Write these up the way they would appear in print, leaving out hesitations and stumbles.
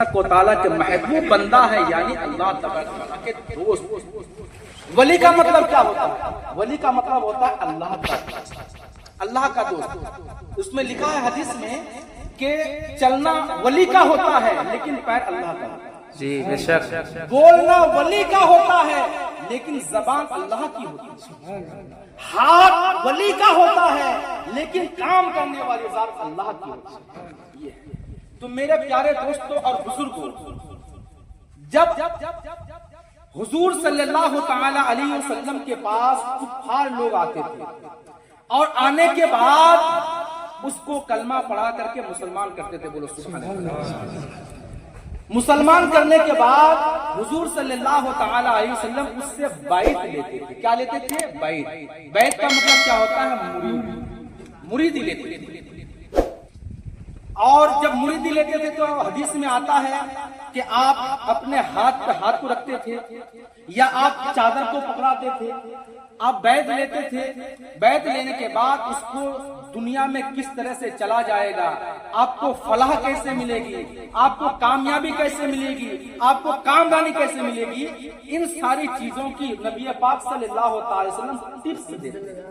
کو تعالیٰ کے محبوب بندہ ہے، یعنی اللہ تعالیٰ کے دوست۔ ولی کا مطلب کیا ہوتا ہے؟ ولی کا مطلب ہوتا ہے اللہ کا دوست، اللہ کا دوست۔ اس میں لکھا ہے حدیث میں کہ چلنا ولی کا ہوتا ہے لیکن پیر اللہ کا، جی بے شک، بولنا ولی کا ہوتا ہے لیکن زبان اللہ کی ہوتی ہے، ہاتھ ولی کا ہوتا ہے لیکن کام کرنے والی ذات اللہ کی ہوتی ہے۔ یہ ہے تو میرے پیارے دوستوں اور بزرگوں، جب حضور صلی اللہ تعالی علیہ وسلم کے پاس کفار لوگ آتے تھے اور آنے کے بعد اس کو کلمہ پڑھا کر کے مسلمان کرتے تھے، بولو سبحان اللہ۔ مسلمان کرنے کے بعد حضور صلی اللہ تعالی علیہ وسلم اس سے بیعت لیتے تھے۔ کیا لیتے تھے؟ بیعت۔ بیعت کا مطلب کیا ہوتا ہے؟ مریدی لیتے تھے۔ اور جب مریدی لیتے تھے تو حدیث میں آتا ہے کہ آپ اپنے ہاتھ پہ ہاتھ کو رکھتے تھے یا آپ چادر کو پکڑاتے تھے، آپ بیعت لیتے تھے۔ بیعت لینے کے بعد اس کو دنیا میں کس طرح سے چلا جائے گا، آپ کو فلاح کیسے ملے گی، آپ کو کامیابی کیسے ملے گی، آپ کو کامرانی کیسے ملے گی، ان ساری چیزوں کی نبی پاک صلی اللہ علیہ وسلم ٹپس دیتے تھے،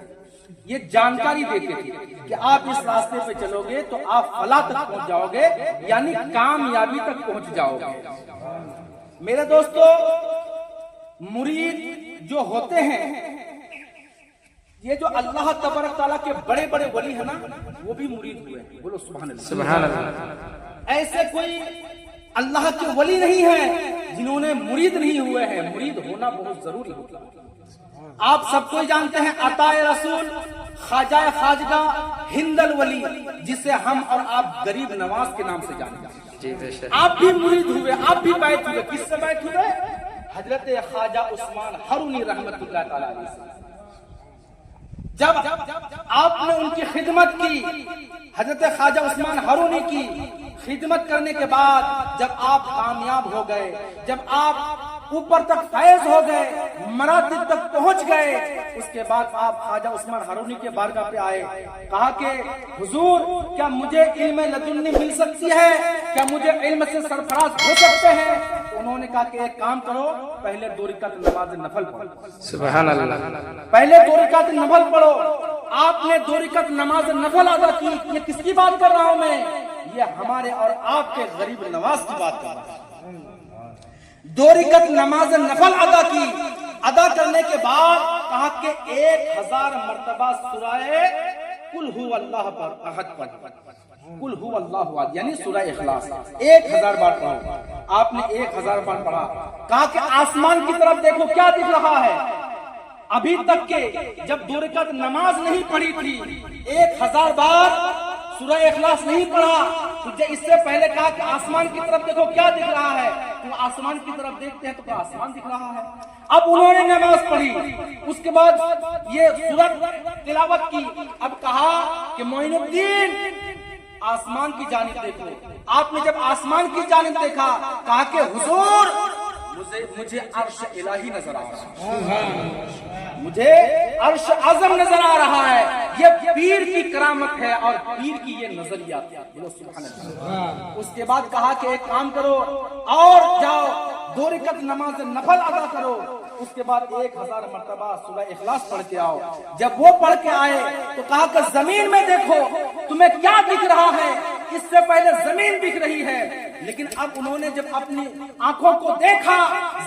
یہ جانکاری دیتے تھے کہ آپ اس راستے پہ چلو گے تو آپ فلاح تک پہنچ جاؤ گے، یعنی کامیابی تک پہنچ جاؤ گے۔ میرے دوستو، مرید جو ہوتے ہیں، یہ جو اللہ تبارک تعالیٰ کے بڑے بڑے ولی ہیں نا، وہ بھی مرید ہوئے ہیں، بولو سبحان اللہ۔ سبحان اللہ۔ ایسے کوئی اللہ کے ولی نہیں ہیں جنہوں نے مرید نہیں ہوئے ہیں، مرید ہونا بہت ضروری ہوتا ہے۔ آپ سب کو جانتے ہیں عطا رسول خواجہ خواجہ ہند الولی، جسے ہم اور آپ غریب نواز کے نام سے جانتے ہیں، جی بے شک، آپ بھی مرید ہوئے، آپ بھی بیعت ہوئے۔ کس سے بیعت ہوئے؟ حضرت خواجہ عثمان ہرونی رحمت اللہ تعالی علیہ سے۔ جب آپ نے ان کی خدمت کی، حضرت خواجہ عثمان ہرونی کی خدمت کرنے کے بعد جب آپ کامیاب ہو گئے، جب آپ اوپر تک فیض ہو گئے، مراتب تک پہنچ گئے، اس کے بعد آپ خواجہ عثمان ہرونی کے بارگاہ پہ آئے، کہا کہ حضور کیا مجھے علم لدنی مل سکتی ہے، کیا مجھے علم سے سرفراز ہو سکتے ہیں؟ انہوں نے کہا کہ ایک کام کرو، پہلے 2 رکعت نماز نفل پڑھو۔ سبحان اللہ۔ پہلے 2 رکعت نفل پڑھو۔ آپ نے 2 رکعت نماز نفل ادا کی۔ یہ کس کی بات کر رہا ہوں میں؟ یہ ہمارے اور آپ کے غریب نواز کی بات کر رہا ہوں۔ 2 رکعت نماز نفل ادا کی، ادا کرنے کے بعد کہا کہ 1000 مرتبہ سورہ قل هو اللہ پر احد پڑھ، قل هو اللہ احد یعنی سورہ اخلاص 1000 بار پڑھو۔ آپ نے 1000 بار پڑھا، کہا کہ آسمان کی طرف دیکھو کیا دکھ رہا ہے۔ ابھی تک کہ جب 2 رکعت نماز نہیں پڑھی تھی، 1000 بار سورہ اخلاص نہیں پڑھا، تو اس سے پہلے کہا کہ آسمان کی طرف دیکھو کیا دکھ رہا ہے، تو آسمان کی طرف دیکھتے ہیں تو کیا آسمان دکھ رہا ہے۔ اب انہوں نے نماز پڑھی، اس کے بعد یہ سورت تلاوت کی، اب کہا کہ معین الدین آسمان کی جانب دیکھو۔ آپ نے جب آسمان کی جانب دیکھا، کہا کہ حضور مجھے عرش الہی نظر آ رہا ہے، مجھے عرش اعظم نظر آ رہا ہے۔ یہ پیر کی کرامت ہے اور پیر کی یہ نظریات۔ اس کے بعد کہا کہ ایک کام کرو اور جاؤ 2 رکعت نماز نفل ادا کرو، اس کے بعد 1000 مرتبہ سورہ اخلاص پڑھ کے آؤ۔ جب وہ پڑھ کے آئے تو کہا کہ زمین میں دیکھو تمہیں کیا دکھ رہا ہے، اس سے پہلے زمین دکھ رہی ہے، لیکن اب انہوں نے جب اپنی آنکھوں کو دیکھا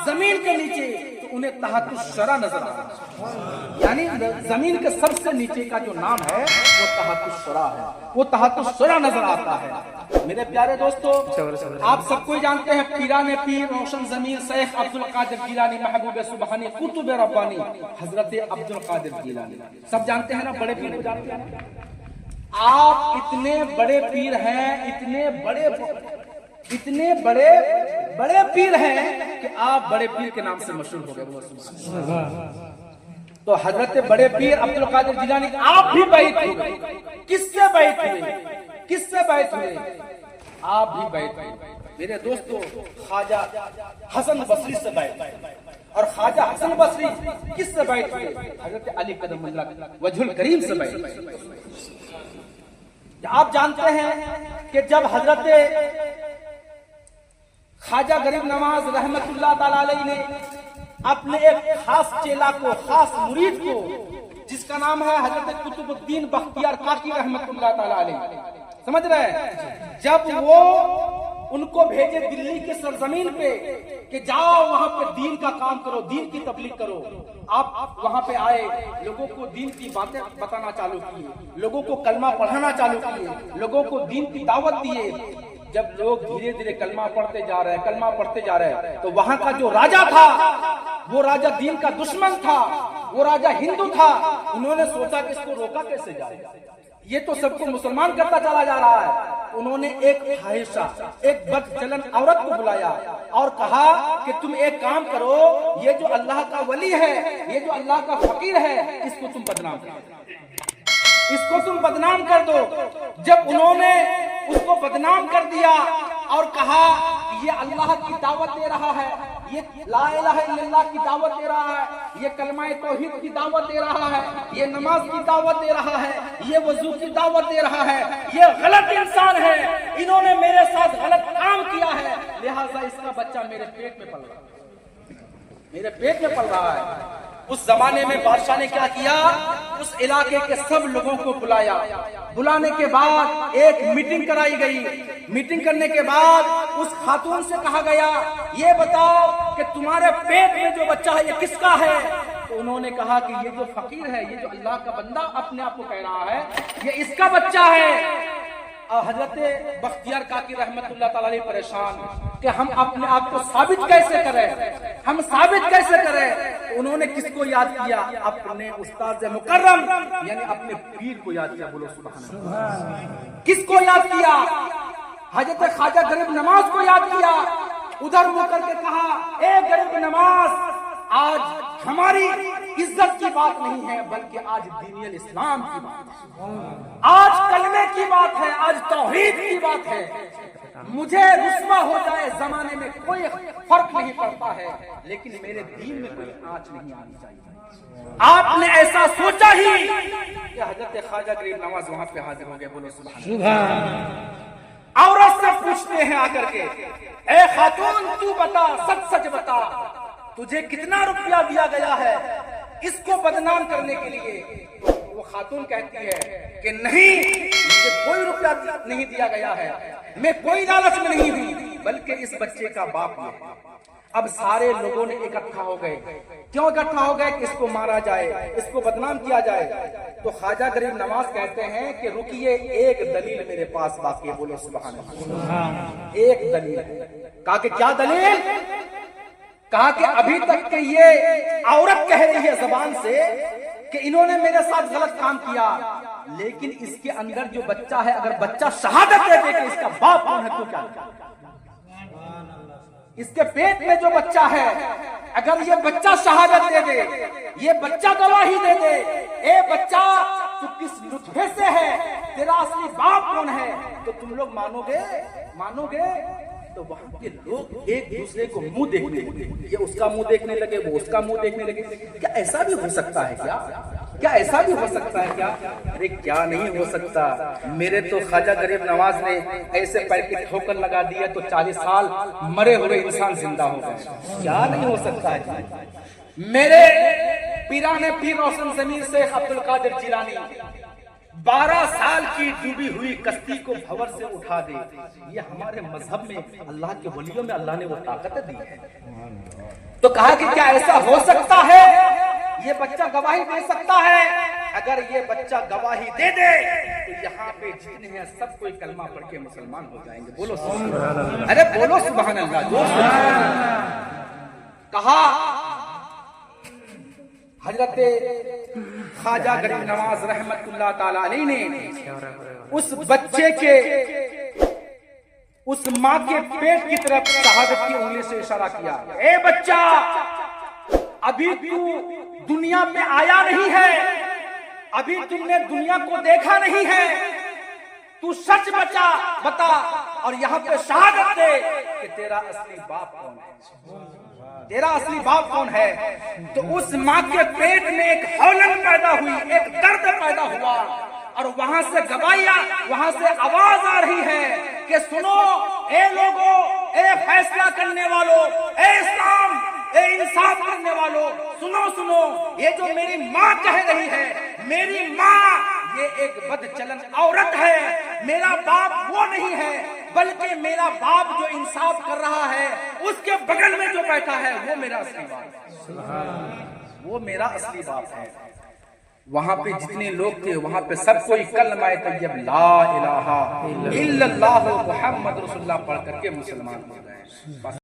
زمین کے نیچے تو انہیں تحت الشرع نظر آیا، یعنی زمین کے سب سے نیچے کا جو نام ہے وہ تحت الشرع ہے، وہ تحت الشرع نظر آتا ہے۔ میرے پیارے دوستو، آپ سب کو جانتے ہیں پیران پیر روشن ضمیر شیخ عبد القادر جیلانی محبوب سبحانی قطب ربانی حضرت عبد القادر جیلانی، سب جانتے ہیں نا، بڑے پیر کو جانتے ہیں۔ آپ اتنے بڑے پیر ہیں، اتنے بڑے پیر ہیں کہ آپ بڑے پیر کے نام سے مشہور ہو گئے۔ تو حضرت بڑے پیر عبد القادر جیلانی آپ بھی بیعت ہوئے۔ کس سے بیعت ہوئے؟ کس سے بیعت ہوئے؟ آپ بھی بیعت ہوئے۔ میرے دوستو، خواجہ حسن بصری سے بیعت ہوئے، اور خواجہ حسن بصری کس سے بیعت ہوئے؟ حضرت علی قدم اللہ وجہ الکریم سے بیعت ہوئے۔ آپ جانتے ہیں کہ جب حضرت خواجہ غریب نواز رحمت اللہ تعالی علیہ نے اپنے ایک خاص چیلا کو، خاص مرید کو، جس کا نام ہے حضرت قطب الدین بختیار کاکی رحمت اللہ تعالی علیہ، سمجھ رہے ہیں، جب وہ ان کو بھیجے دلی کے سرزمین پہ کہ جاؤ وہاں پہ دین کا کام کرو، دین کی تبلیغ کرو، آپ وہاں پہ آئے، لوگوں کو دین کی باتیں بتانا چالو کیے، لوگوں کو کلمہ پڑھانا چالو کیے، لوگوں کو دین کی دعوت دیے۔ جب لوگ دھیرے دھیرے کلمہ پڑھتے جا رہے ہیں، کلمہ پڑھتے جا رہے ہیں، تو وہاں کا جو راجا تھا، وہ راجا دین کا دشمن تھا، وہ راجا ہندو تھا، انہوں نے سوچا کہ اس کو روکا کیسے جائے، یہ تو سب کو مسلمان کرتا چلا جا رہا ہے۔ انہوں نے ایک فاحشہ، ایک بد چلن عورت کو بلایا اور کہا کہ تم ایک کام کرو، یہ جو اللہ کا ولی ہے، یہ جو اللہ کا فقیر ہے، اس کو تم بدنام کر دو، اس کو تم بدنام کر دو۔ جب انہوں نے اس کو بدنام کر دیا اور کہا یہ اللہ کی دعوت دے رہا ہے، یہ لا الہ الا اللہ کی دعوت دے رہا ہے، یہ کلمہ توحید کی دعوت دے رہا ہے، یہ نماز کی دعوت دے رہا ہے، یہ وضو کی دعوت دے رہا ہے، یہ غلط انسان ہے، انہوں نے میرے ساتھ غلط کام کیا ہے، لہٰذا اس کا بچہ میرے پیٹ میں پل رہا ہے، میرے پیٹ میں پل رہا ہے۔ اس زمانے میں بادشاہ نے کیا کیا، اس علاقے کے سب لوگوں کو بلایا، بلانے کے بعد ایک میٹنگ کرائی گئی، میٹنگ کرنے کے بعد اس خاتون سے کہا گیا یہ بتاؤ کہ تمہارے پیٹ میں جو بچہ ہے یہ کس کا ہے؟ تو انہوں نے کہا کہ یہ جو فقیر ہے، یہ جو اللہ کا بندہ اپنے آپ کو کہہ رہا ہے، یہ اس کا بچہ ہے۔ اور حضرت بختیار کاکی رحمت اللہ تعالیٰ علیہ پریشان کہ ہم اپنے آپ کو ثابت کیسے کریں، ہم ثابت کیسے کریں؟ انہوں نے کس کو یاد کیا؟ اپنے استاد مکرم یعنی اپنے پیر کو یاد کیا، بولو سبحان اللہ۔ کس کو یاد کیا؟ حضرت خواجہ غریب نواز کو یاد کیا۔ ادھر مڑ کر کے کہا اے غریب نواز، آج ہماری عزت کی بات نہیں ہے بلکہ آج دین الاسلام کی بات ہے، آج کلمے کی بات ہے، آج توحید کی بات ہے۔ مجھے رسوا ہو جائے زمانے میں کوئی فرق نہیں پڑتا ہے، لیکن میرے دین میں کوئی آنچ نہیں آنی چاہیے۔ آپ نے ایسا سوچا ہی کہ حضرت خواجہ غریب نواز وہاں پہ حاضر ہو گئے، بولو سبحان اللہ۔ عورت سے پوچھتے ہیں آ کر کے اے خاتون تو بتا، سچ سچ بتا، تجھے کتنا روپیہ دیا گیا ہے اس کو بدنام کرنے کے لیے؟ وہ خاتون کہتی ہے کہ نہیں، مجھے کوئی روپیہ نہیں دیا گیا ہے، میں کوئی لالچ میں نہیں ہوئی، بلکہ اس بچے کا باپ ہے۔ اب سارے لوگوں نے اکٹھا ہو گئے، کیوں اکٹھا ہو گئے؟ کہ اس کو مارا جائے، اس کو بدنام کیا جائے۔ تو خواجہ غریب نواز کہتے ہیں کہ رکیے، ایک دلیل میرے پاس باقی ہے، بولو سبحان اللہ۔ ایک دلیل۔ کہا کہ کیا دلیل؟ کہا کہ ابھی تک کہ یہ عورت کہہ رہی ہے زبان سے کہ انہوں نے میرے ساتھ غلط کام کیا، لیکن اس کے اندر جو بچہ ہے، اگر بچہ شہادت دے دے کہ اس کا باپ کون ہے تو کیا؟ اس کے پیٹ میں جو بچہ ہے، اگر یہ بچہ شہادت دے دے، یہ بچہ گواہی دے دے، اے بچہ تو کس نطفے سے ہے، تیرا اصلی باپ کون ہے، تو تم لوگ مانو گے؟ مانو گے؟ تو وہاں کے لوگ ایک دوسرے کو منہ دیکھنے لگے، یہ اس کا منہ دیکھنے لگے، وہ اس کا منہ دیکھنے لگے۔ کیا ایسا بھی ہو سکتا ہے کیا؟ کیا ایسا بھی ہو سکتا ہے کیا؟ ارے کیا نہیں ہو سکتا؟ میرے تو خواجہ غریب نواز نے ایسے پیر کی ٹھوکر لگا دی ہے تو 40 سال مرے ہوئے انسان زندہ ہو گئے۔ کیا نہیں ہو سکتا ہے؟ میرے پیرانے پیر روشن ضمیر شیخ عبد القادر جیلانی 12 سال کی ڈوبی ہوئی کشتی کو بھور سے اٹھا دے، یہ ہمارے مذہب میں، اللہ کے ولیوں میں اللہ نے وہ طاقت دی ہے۔ تو کہا کہ کیا ایسا ہو سکتا ہے؟ یہ بچہ گواہی دے سکتا ہے؟ اگر یہ بچہ گواہی دے دے تو یہاں پہ جتنے ہیں سب کوئی کلمہ پڑھ کے مسلمان ہو جائیں گے، بولو سبحان اللہ۔ ارے بولو سبحان اللہ۔ کہا حضرت خواجہ غریب نواز رحمت اللہ تعالی علیہ نے اس بچے کے، اس ماں کے پیٹ کی طرف شہادت کی انگلی سے اشارہ کیا، اے بچہ ابھی تو دنیا پہ آیا نہیں ہے، ابھی تم نے دنیا کو دیکھا نہیں ہے، تو سچ بتا اور یہاں پہ شہادت دے کہ تیرا اصلی باپ کون ہے، تیرا اصلی باپ کون ہے۔ تو اس ماں کے پیٹ میں ایک ہولن پیدا ہوئی، ایک درد پیدا ہوا، اور وہاں سے گواہیاں، وہاں سے آواز آ رہی ہے کہ سنو اے لوگو، اے فیصلہ کرنے کرنے والوں، اے اسلام، اے انصاف کرنے والوں، سنو سنو، یہ جو میری ماں کہہ رہی ہے، میری ماں یہ ایک بد چلن عورت ہے، میرا باپ وہ نہیں ہے، بلکہ میرا باپ جو انصاف کر رہا ہے اس کے بغل میں جو بیٹھا ہے وہ میرا اصلی باپ ہے، وہ میرا اصلی باپ ہے۔ وہاں پہ جتنے لوگ تھے وہاں پہ سب کوئی کلمہ طیب لا الہ الا اللہ محمد رسول اللہ پڑھ کر کے مسلمان ہو گئے۔